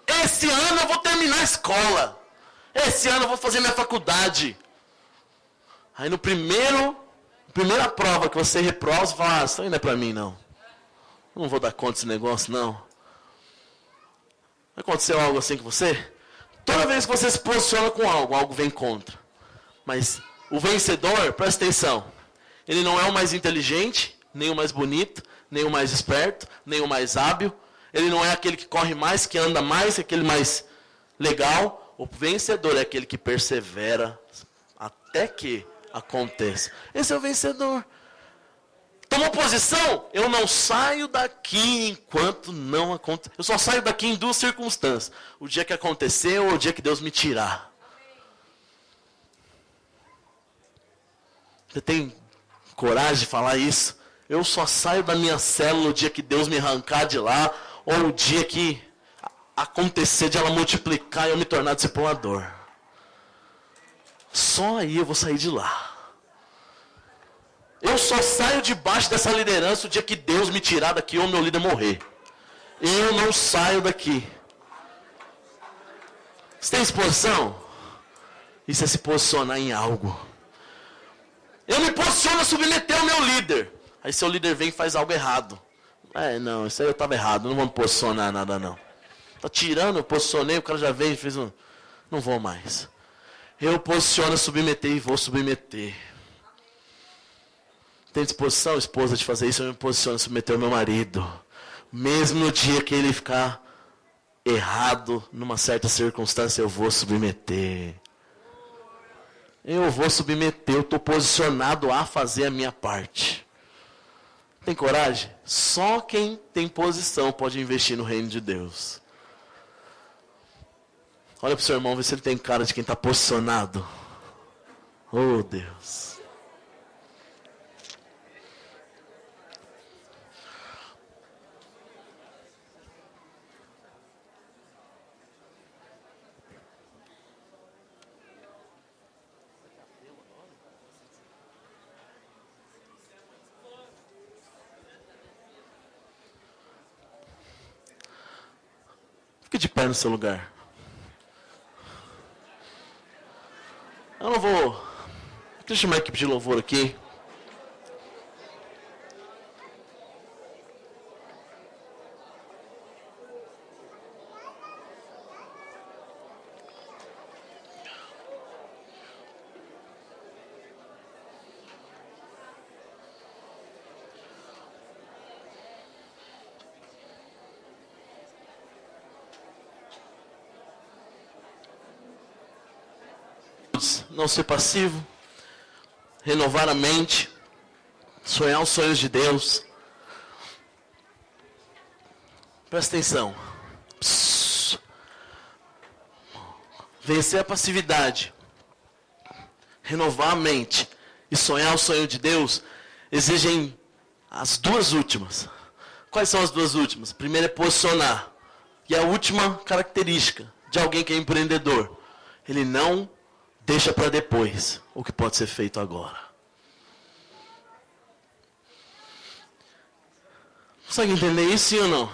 S1: Esse ano eu vou terminar a escola. Esse ano eu vou fazer minha faculdade. Aí no primeira prova que você reprova, você fala, isso aí não é pra mim não. Não vou dar conta desse negócio não. Aconteceu algo assim com você? Toda vez que você se posiciona com algo, algo vem contra. Mas o vencedor, presta atenção, ele não é o mais inteligente, nem o mais bonito, nem o mais esperto, nem o mais hábil. Ele não é aquele que corre mais, que anda mais, aquele mais legal. O vencedor é aquele que persevera até que aconteça. Esse é o vencedor. Tomou posição? Eu não saio daqui enquanto não acontecer. Eu só saio daqui em duas circunstâncias. O dia que acontecer ou o dia que Deus me tirar. Você tem coragem de falar isso? Eu só saio da minha célula o dia que Deus me arrancar de lá, ou o dia que acontecer de ela multiplicar e eu me tornar discipulador. Só aí eu vou sair de lá. Eu só saio debaixo dessa liderança o dia que Deus me tirar daqui ou meu líder morrer. Eu não saio daqui. Você tem exposição? Isso é se posicionar em algo. Eu me posiciono a submeter ao meu líder. Aí seu líder vem e faz algo errado. Não, isso aí eu estava errado, não vou me posicionar nada não. Tá tirando, eu posicionei, o cara já veio e fez um... Não vou mais. Eu posiciono a submeter e vou submeter. Tem disposição, esposa, de fazer isso? Eu me posiciono a submeter o meu marido. Mesmo no dia que ele ficar errado, numa certa circunstância, eu vou submeter. Eu vou submeter, eu estou posicionado a fazer a minha parte. Tem coragem? Só quem tem posição pode investir no reino de Deus. Olha para o seu irmão, vê se ele tem cara de quem está posicionado. Oh, Deus. de pé no seu lugar. Eu não vou... Deixa eu chamar a equipe de louvor aqui. Não ser passivo, renovar a mente, sonhar os sonhos de Deus. Presta atenção. Vencer a passividade, renovar a mente e sonhar o sonho de Deus exigem as duas últimas. Quais são as duas últimas? A primeira é posicionar. E a última característica de alguém que é empreendedor: ele não deixa para depois o que pode ser feito agora. Consegue entender isso, sim ou não?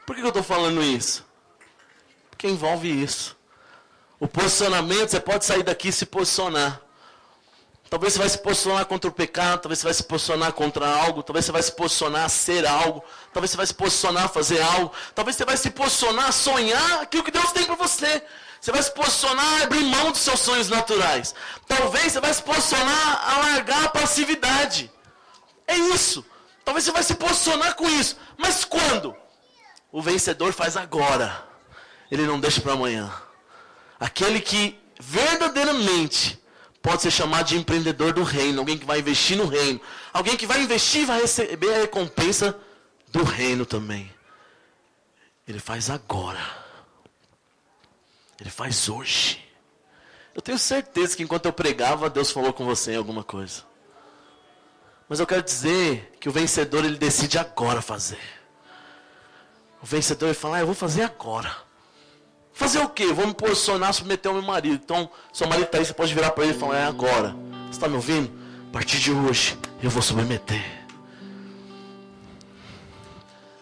S1: Por que eu estou falando isso? Porque envolve isso. O posicionamento, você pode sair daqui e se posicionar. Talvez você vai se posicionar contra o pecado, talvez você vai se posicionar contra algo, talvez você vai se posicionar a ser algo, talvez você vai se posicionar a fazer algo, talvez você vai se posicionar a sonhar aquilo que Deus tem para você. Você vai se posicionar a abrir mão dos seus sonhos naturais. Talvez você vai se posicionar a largar a passividade. É isso. Talvez você vai se posicionar com isso. Mas quando? O vencedor faz agora. Ele não deixa para amanhã. Aquele que verdadeiramente pode ser chamado de empreendedor do reino, alguém que vai investir no reino. Alguém que vai investir e vai receber a recompensa do reino também. Ele faz agora. Ele faz hoje. Eu tenho certeza que enquanto eu pregava, Deus falou com você em alguma coisa. Mas eu quero dizer que o vencedor, ele decide agora fazer. O vencedor, ele fala, eu vou fazer agora. Fazer o quê? Eu vou me posicionar, submeter ao meu marido. Então, seu marido está aí, você pode virar para ele e falar, agora. Você está me ouvindo? A partir de hoje, eu vou submeter.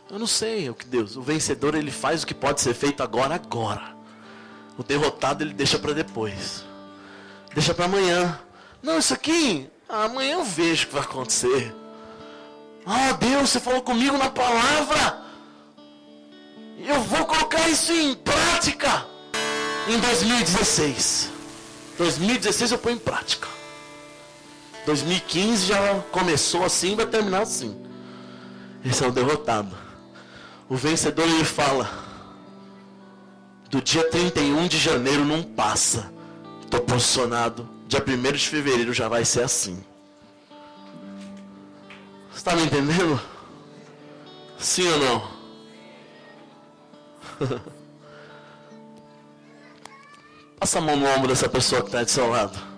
S1: Eu não sei o que Deus. O vencedor, ele faz o que pode ser feito agora. O derrotado, ele deixa para depois. Deixa para amanhã. Não, isso aqui, amanhã eu vejo o que vai acontecer. Deus, você falou comigo na palavra. Eu vou colocar isso em prática. Em 2016. 2016 eu ponho em prática. 2015 já começou assim, vai terminar assim. Esse é o derrotado. O vencedor, ele fala, do dia 31 de janeiro não passa. Estou posicionado. Dia 1º de fevereiro já vai ser assim. Você está me entendendo? Sim ou não? Passa a mão no ombro dessa pessoa que está do seu lado.